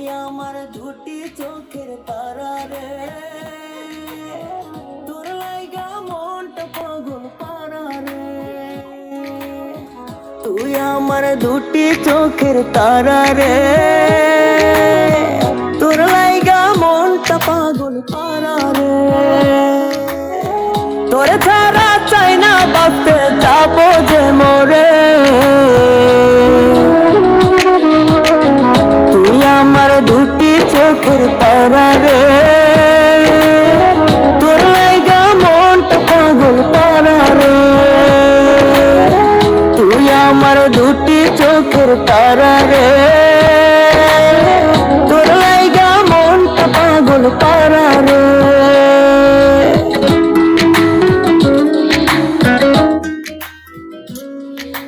আমার দুটি চোখের তারা রে, তোর লাইগা মনটা পাগল পারা রে। তুই আমার দুটি চোখের তারা রে, তোর লাইগা মনটা পাগল পারা রে। তোরে ছাড়া চাই না বাঁচতে, যাবো যে মরে। তুই আমার দুটি চোখের তারা রে, তোর লাইগা মনটা পাগল পারা রে। তুই আমার দুটি চোখের তারা রে।